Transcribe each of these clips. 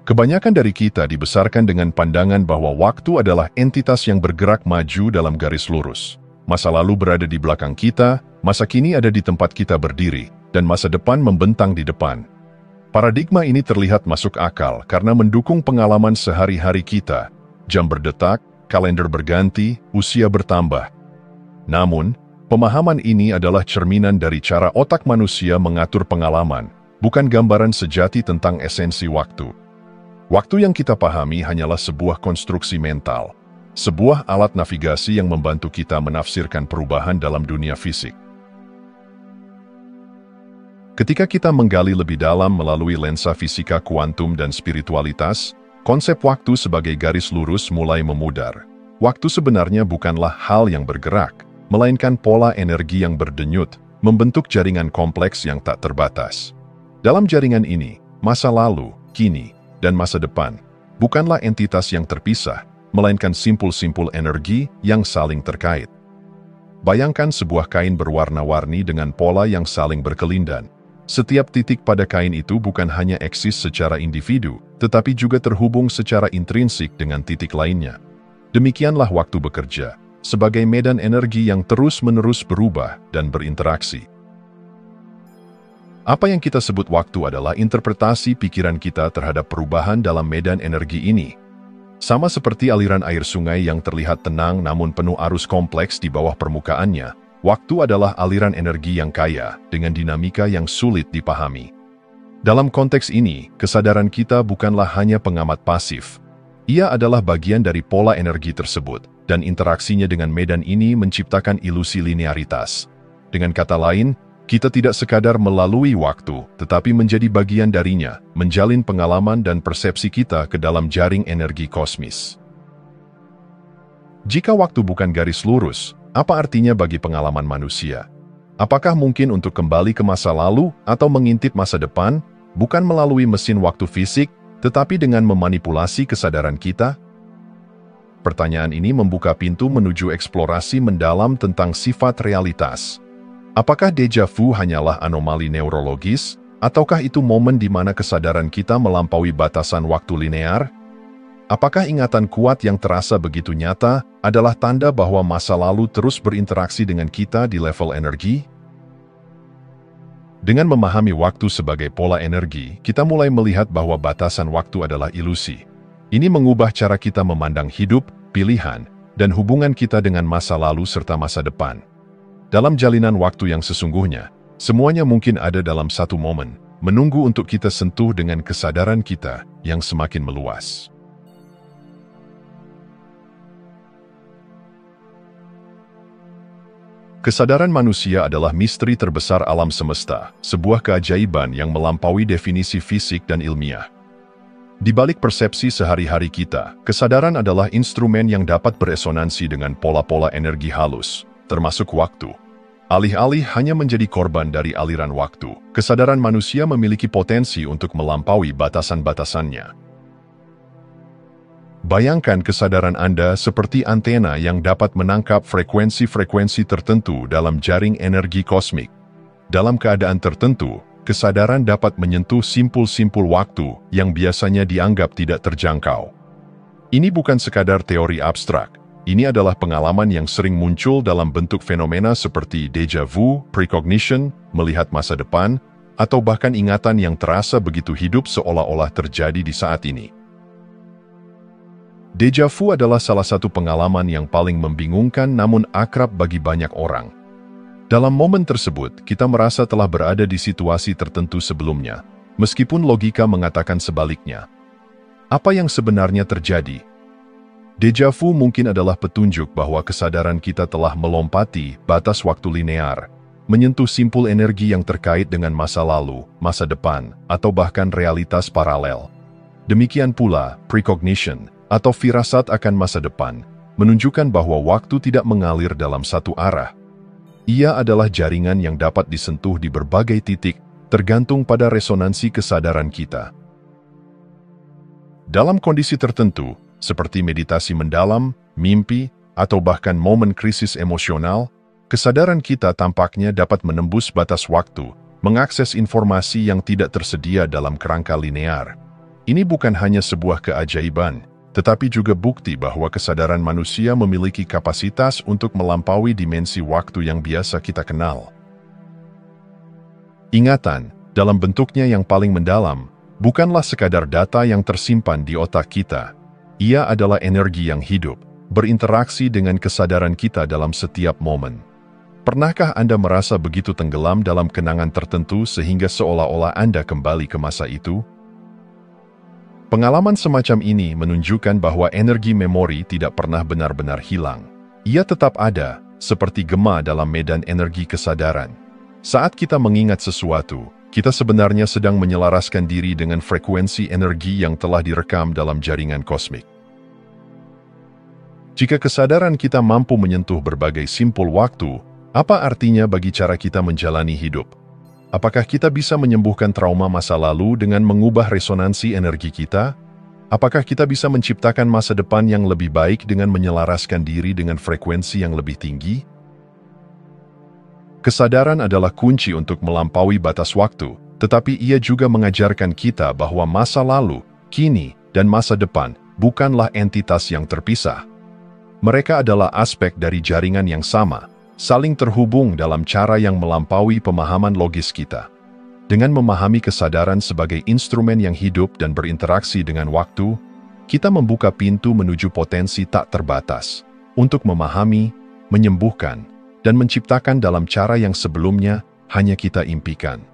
Kebanyakan dari kita dibesarkan dengan pandangan bahwa waktu adalah entitas yang bergerak maju dalam garis lurus. Masa lalu berada di belakang kita, masa kini ada di tempat kita berdiri, dan masa depan membentang di depan. Paradigma ini terlihat masuk akal karena mendukung pengalaman sehari-hari kita. Jam berdetak, kalender berganti, usia bertambah. Namun, pemahaman ini adalah cerminan dari cara otak manusia mengatur pengalaman, bukan gambaran sejati tentang esensi waktu. Waktu yang kita pahami hanyalah sebuah konstruksi mental, sebuah alat navigasi yang membantu kita menafsirkan perubahan dalam dunia fisik. Ketika kita menggali lebih dalam melalui lensa fisika kuantum dan spiritualitas, konsep waktu sebagai garis lurus mulai memudar. Waktu sebenarnya bukanlah hal yang bergerak, melainkan pola energi yang berdenyut, membentuk jaringan kompleks yang tak terbatas. Dalam jaringan ini, masa lalu, kini, dan masa depan bukanlah entitas yang terpisah, melainkan simpul-simpul energi yang saling terkait. Bayangkan sebuah kain berwarna-warni dengan pola yang saling berkelindan. Setiap titik pada kain itu bukan hanya eksis secara individu, tetapi juga terhubung secara intrinsik dengan titik lainnya. Demikianlah waktu bekerja, sebagai medan energi yang terus-menerus berubah dan berinteraksi. Apa yang kita sebut waktu adalah interpretasi pikiran kita terhadap perubahan dalam medan energi ini. Sama seperti aliran air sungai yang terlihat tenang namun penuh arus kompleks di bawah permukaannya, waktu adalah aliran energi yang kaya dengan dinamika yang sulit dipahami. Dalam konteks ini, kesadaran kita bukanlah hanya pengamat pasif. Ia adalah bagian dari pola energi tersebut, dan interaksinya dengan medan ini menciptakan ilusi linearitas. Dengan kata lain, kita tidak sekadar melalui waktu, tetapi menjadi bagian darinya, menjalin pengalaman dan persepsi kita ke dalam jaring energi kosmis. Jika waktu bukan garis lurus, apa artinya bagi pengalaman manusia? Apakah mungkin untuk kembali ke masa lalu atau mengintip masa depan, bukan melalui mesin waktu fisik, tetapi dengan memanipulasi kesadaran kita? Pertanyaan ini membuka pintu menuju eksplorasi mendalam tentang sifat realitas. Apakah déjà vu hanyalah anomali neurologis, ataukah itu momen di mana kesadaran kita melampaui batasan waktu linear? Apakah ingatan kuat yang terasa begitu nyata adalah tanda bahwa masa lalu terus berinteraksi dengan kita di level energi? Dengan memahami waktu sebagai pola energi, kita mulai melihat bahwa batasan waktu adalah ilusi. Ini mengubah cara kita memandang hidup, pilihan, dan hubungan kita dengan masa lalu serta masa depan. Dalam jalinan waktu yang sesungguhnya, semuanya mungkin ada dalam satu momen, menunggu untuk kita sentuh dengan kesadaran kita yang semakin meluas. Kesadaran manusia adalah misteri terbesar alam semesta, sebuah keajaiban yang melampaui definisi fisik dan ilmiah. Di balik persepsi sehari-hari kita, kesadaran adalah instrumen yang dapat beresonansi dengan pola-pola energi halus, termasuk waktu. Alih-alih hanya menjadi korban dari aliran waktu, kesadaran manusia memiliki potensi untuk melampaui batasan-batasannya. Bayangkan kesadaran Anda seperti antena yang dapat menangkap frekuensi-frekuensi tertentu dalam jaring energi kosmik. Dalam keadaan tertentu, kesadaran dapat menyentuh simpul-simpul waktu yang biasanya dianggap tidak terjangkau. Ini bukan sekadar teori abstrak. Ini adalah pengalaman yang sering muncul dalam bentuk fenomena seperti déjà vu, precognition, melihat masa depan, atau bahkan ingatan yang terasa begitu hidup seolah-olah terjadi di saat ini. Déjà vu adalah salah satu pengalaman yang paling membingungkan namun akrab bagi banyak orang. Dalam momen tersebut, kita merasa telah berada di situasi tertentu sebelumnya, meskipun logika mengatakan sebaliknya. Apa yang sebenarnya terjadi? Déjà vu mungkin adalah petunjuk bahwa kesadaran kita telah melompati batas waktu linear, menyentuh simpul energi yang terkait dengan masa lalu, masa depan, atau bahkan realitas paralel. Demikian pula, precognition, atau firasat akan masa depan, menunjukkan bahwa waktu tidak mengalir dalam satu arah. Ia adalah jaringan yang dapat disentuh di berbagai titik, tergantung pada resonansi kesadaran kita. Dalam kondisi tertentu, seperti meditasi mendalam, mimpi, atau bahkan momen krisis emosional, kesadaran kita tampaknya dapat menembus batas waktu, mengakses informasi yang tidak tersedia dalam kerangka linear. Ini bukan hanya sebuah keajaiban, tetapi juga bukti bahwa kesadaran manusia memiliki kapasitas untuk melampaui dimensi waktu yang biasa kita kenal. Ingatan, dalam bentuknya yang paling mendalam, bukanlah sekadar data yang tersimpan di otak kita. Ia adalah energi yang hidup, berinteraksi dengan kesadaran kita dalam setiap momen. Pernahkah Anda merasa begitu tenggelam dalam kenangan tertentu sehingga seolah-olah Anda kembali ke masa itu? Pengalaman semacam ini menunjukkan bahwa energi memori tidak pernah benar-benar hilang. Ia tetap ada, seperti gema dalam medan energi kesadaran. Saat kita mengingat sesuatu, kita sebenarnya sedang menyelaraskan diri dengan frekuensi energi yang telah direkam dalam jaringan kosmik. Jika kesadaran kita mampu menyentuh berbagai simpul waktu, apa artinya bagi cara kita menjalani hidup? Apakah kita bisa menyembuhkan trauma masa lalu dengan mengubah resonansi energi kita? Apakah kita bisa menciptakan masa depan yang lebih baik dengan menyelaraskan diri dengan frekuensi yang lebih tinggi? Kesadaran adalah kunci untuk melampaui batas waktu, tetapi ia juga mengajarkan kita bahwa masa lalu, kini, dan masa depan bukanlah entitas yang terpisah. Mereka adalah aspek dari jaringan yang sama, saling terhubung dalam cara yang melampaui pemahaman logis kita. Dengan memahami kesadaran sebagai instrumen yang hidup dan berinteraksi dengan waktu, kita membuka pintu menuju potensi tak terbatas untuk memahami, menyembuhkan, dan menciptakan dalam cara yang sebelumnya hanya kita impikan.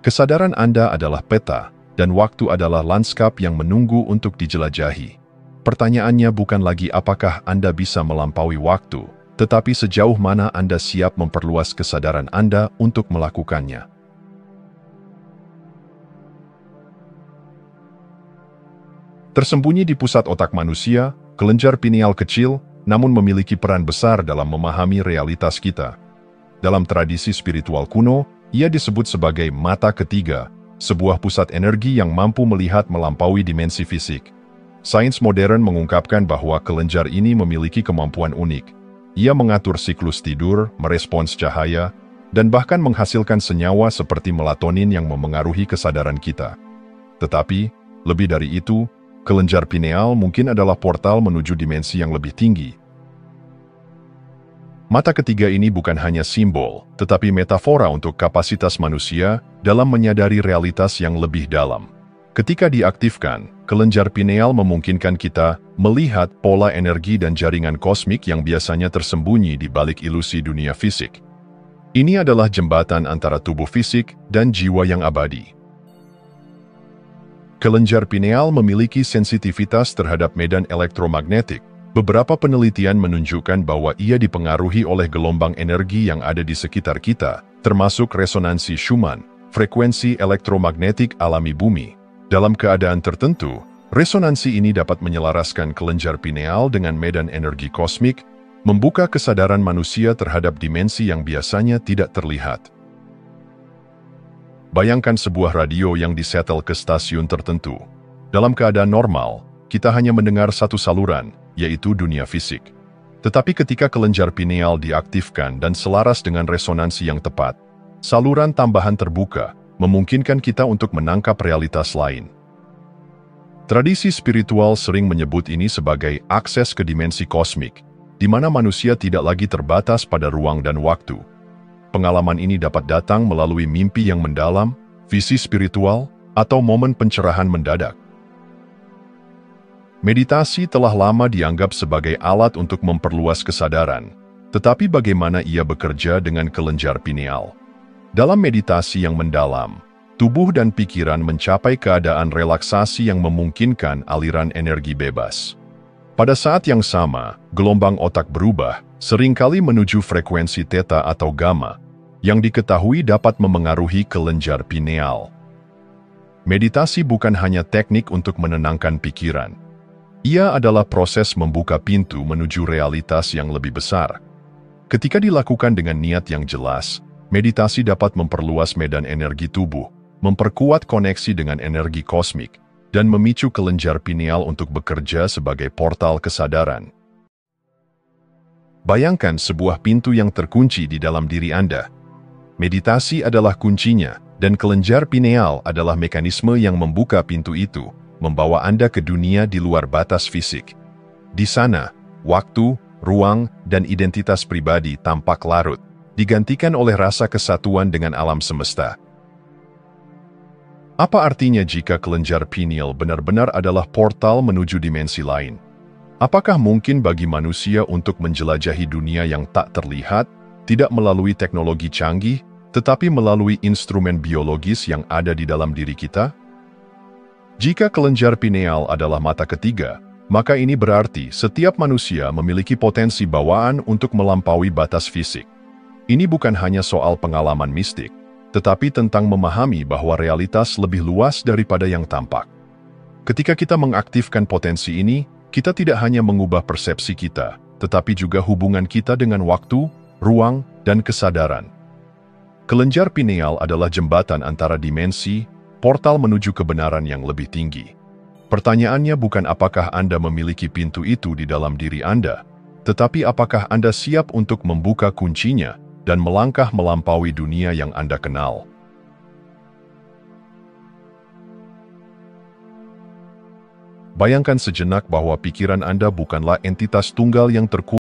Kesadaran Anda adalah peta, dan waktu adalah lanskap yang menunggu untuk dijelajahi. Pertanyaannya bukan lagi apakah Anda bisa melampaui waktu, tetapi sejauh mana Anda siap memperluas kesadaran Anda untuk melakukannya. Tersembunyi di pusat otak manusia, kelenjar pineal kecil, namun memiliki peran besar dalam memahami realitas kita. Dalam tradisi spiritual kuno, ia disebut sebagai mata ketiga, sebuah pusat energi yang mampu melihat melampaui dimensi fisik. Sains modern mengungkapkan bahwa kelenjar ini memiliki kemampuan unik. Ia mengatur siklus tidur, merespons cahaya, dan bahkan menghasilkan senyawa seperti melatonin yang memengaruhi kesadaran kita. Tetapi, lebih dari itu, kelenjar pineal mungkin adalah portal menuju dimensi yang lebih tinggi. Mata ketiga ini bukan hanya simbol, tetapi metafora untuk kapasitas manusia dalam menyadari realitas yang lebih dalam. Ketika diaktifkan, kelenjar pineal memungkinkan kita melihat pola energi dan jaringan kosmik yang biasanya tersembunyi di balik ilusi dunia fisik. Ini adalah jembatan antara tubuh fisik dan jiwa yang abadi. Kelenjar pineal memiliki sensitivitas terhadap medan elektromagnetik. Beberapa penelitian menunjukkan bahwa ia dipengaruhi oleh gelombang energi yang ada di sekitar kita, termasuk resonansi Schumann, frekuensi elektromagnetik alami bumi. Dalam keadaan tertentu, resonansi ini dapat menyelaraskan kelenjar pineal dengan medan energi kosmik, membuka kesadaran manusia terhadap dimensi yang biasanya tidak terlihat. Bayangkan sebuah radio yang disetel ke stasiun tertentu. Dalam keadaan normal, kita hanya mendengar satu saluran, yaitu dunia fisik. Tetapi ketika kelenjar pineal diaktifkan dan selaras dengan resonansi yang tepat, saluran tambahan terbuka, memungkinkan kita untuk menangkap realitas lain. Tradisi spiritual sering menyebut ini sebagai akses ke dimensi kosmik, di mana manusia tidak lagi terbatas pada ruang dan waktu. Pengalaman ini dapat datang melalui mimpi yang mendalam, visi spiritual, atau momen pencerahan mendadak. Meditasi telah lama dianggap sebagai alat untuk memperluas kesadaran, tetapi bagaimana ia bekerja dengan kelenjar pineal? Dalam meditasi yang mendalam, tubuh dan pikiran mencapai keadaan relaksasi yang memungkinkan aliran energi bebas. Pada saat yang sama, gelombang otak berubah, seringkali menuju frekuensi theta atau gamma, yang diketahui dapat memengaruhi kelenjar pineal. Meditasi bukan hanya teknik untuk menenangkan pikiran. Ia adalah proses membuka pintu menuju realitas yang lebih besar. Ketika dilakukan dengan niat yang jelas, meditasi dapat memperluas medan energi tubuh, memperkuat koneksi dengan energi kosmik, dan memicu kelenjar pineal untuk bekerja sebagai portal kesadaran. Bayangkan sebuah pintu yang terkunci di dalam diri Anda. Meditasi adalah kuncinya, Dan kelenjar pineal adalah mekanisme yang membuka pintu itu, membawa Anda ke dunia di luar batas fisik. Di sana, waktu, ruang, dan identitas pribadi tampak larut, digantikan oleh rasa kesatuan dengan alam semesta. Apa artinya jika kelenjar pineal benar-benar adalah portal menuju dimensi lain? Apakah mungkin bagi manusia untuk menjelajahi dunia yang tak terlihat, tidak melalui teknologi canggih, tetapi melalui instrumen biologis yang ada di dalam diri kita? Jika kelenjar pineal adalah mata ketiga, maka ini berarti setiap manusia memiliki potensi bawaan untuk melampaui batas fisik. Ini bukan hanya soal pengalaman mistik, tetapi tentang memahami bahwa realitas lebih luas daripada yang tampak. Ketika kita mengaktifkan potensi ini, kita tidak hanya mengubah persepsi kita, tetapi juga hubungan kita dengan waktu, ruang, dan kesadaran. Kelenjar pineal adalah jembatan antara dimensi, portal menuju kebenaran yang lebih tinggi. Pertanyaannya bukan apakah Anda memiliki pintu itu di dalam diri Anda, tetapi apakah Anda siap untuk membuka kuncinya dan melangkah melampaui dunia yang Anda kenal. Bayangkan sejenak bahwa pikiran Anda bukanlah entitas tunggal yang terkumpul